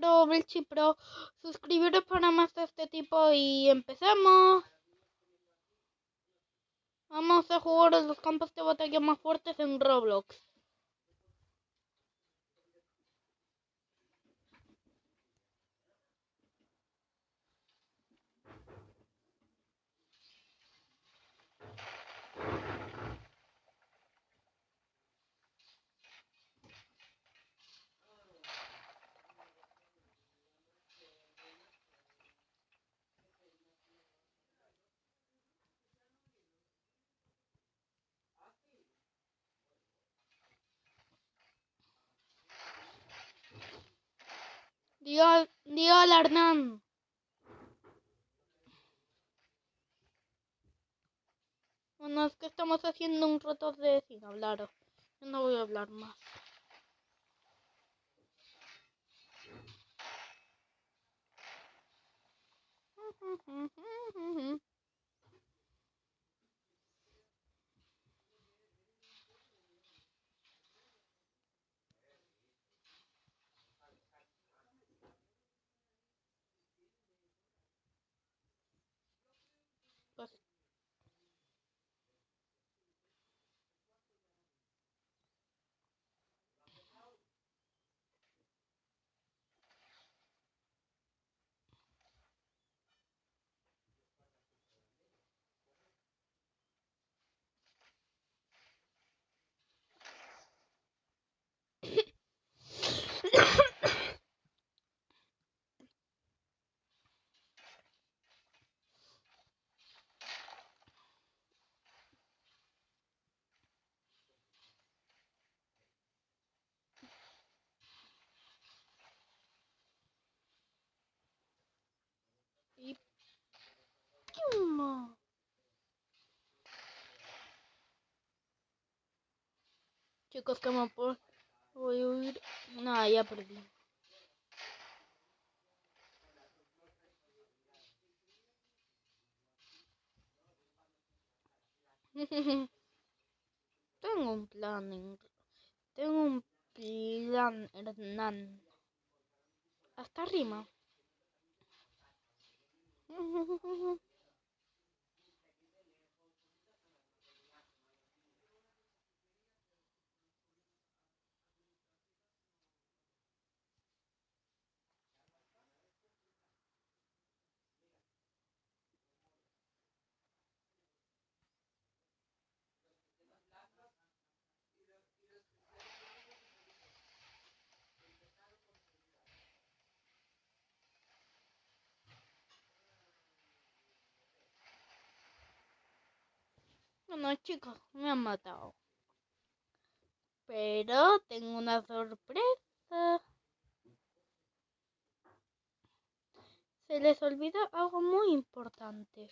Pro, Belchi Pro. Suscribiros para más de este tipo y empecemos. Vamos a jugar a los campos de batalla más fuertes en Roblox. Hola Hernán. Bueno, es que estamos haciendo un rato de sin hablar. Yo no voy a hablar más. Pues, y ¡pum! Chicos, que me voy a huir. Nada, ya perdí. Tengo un plan, Hernán. Hasta rima. Bueno, chicos, me han matado. Pero tengo una sorpresa. Se les olvida algo muy importante.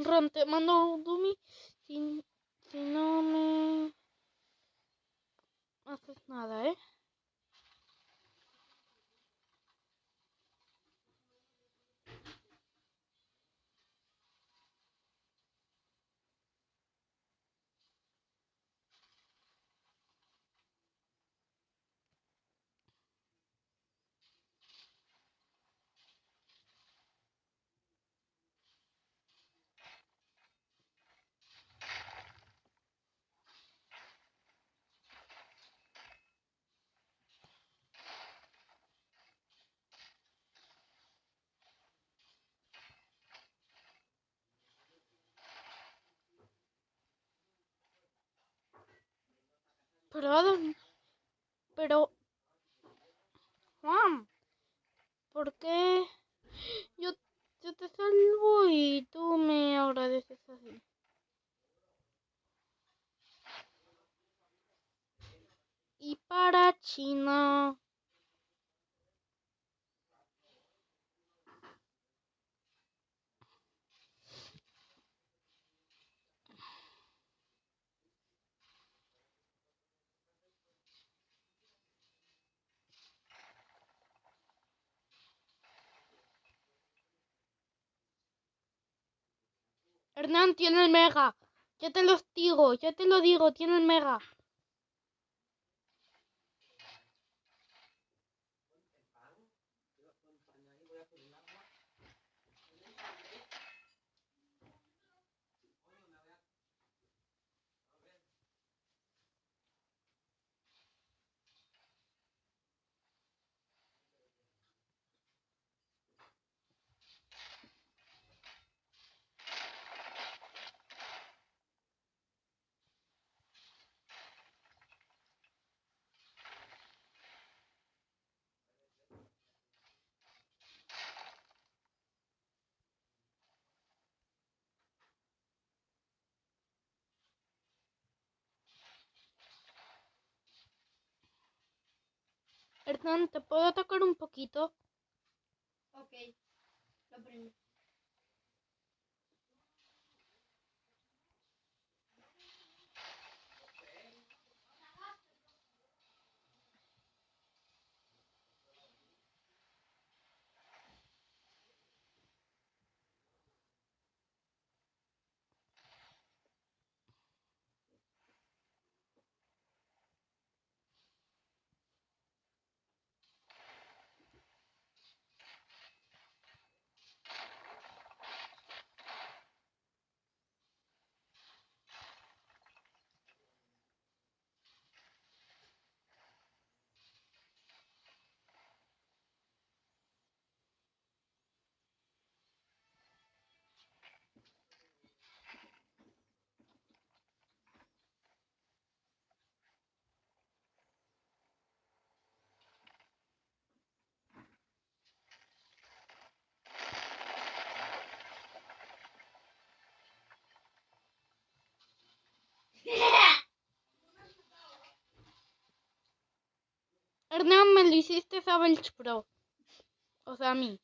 Ron, te mando Dumi si no me haces nada, ¿eh? Pero, Juan, ¿por qué yo, yo te salvo y tú me agradeces así? Y para China. Hernán tiene el mega. Ya te lo digo, tiene el mega. Hernán, ¿te puedo atacar un poquito? Ok, lo prendo. Hernán, me lo hiciste a Belch Pro. O sea, a mí.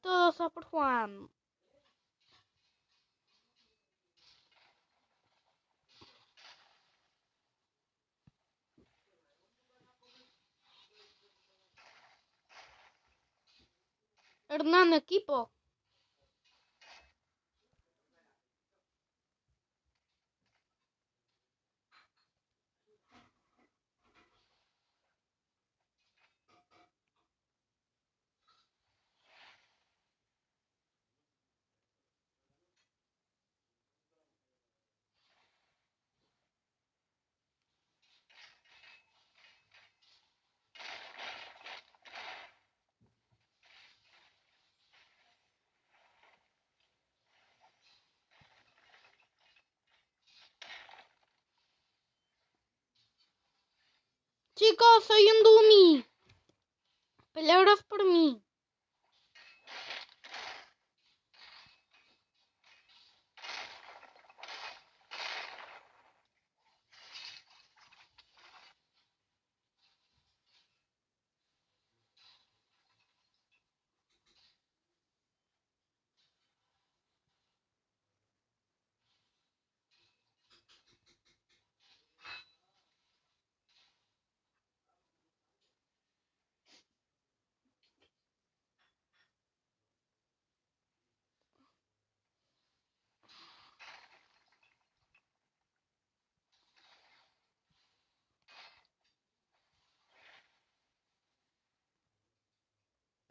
Todos a por Juan. Hernán, equipo. Chicos, soy un dummy. Pelearos por mí.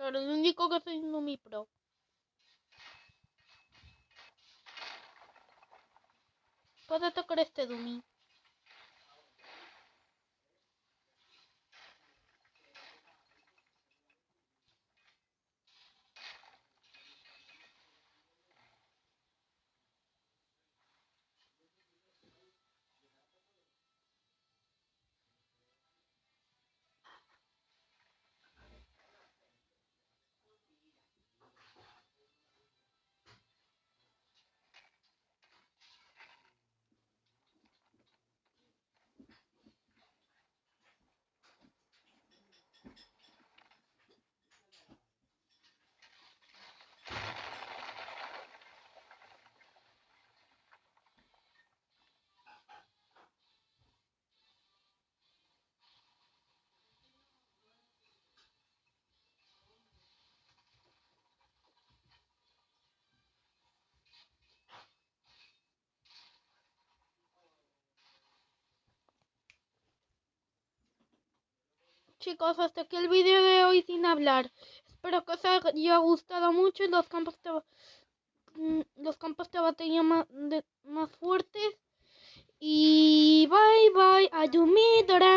Pero el único que soy un dummy pro. Puedo tocar este dummy. chicos, hasta aquí el vídeo de hoy sin hablar. Espero que os haya gustado mucho los campos de batalla más fuertes. Y bye bye, Ayumi Dora.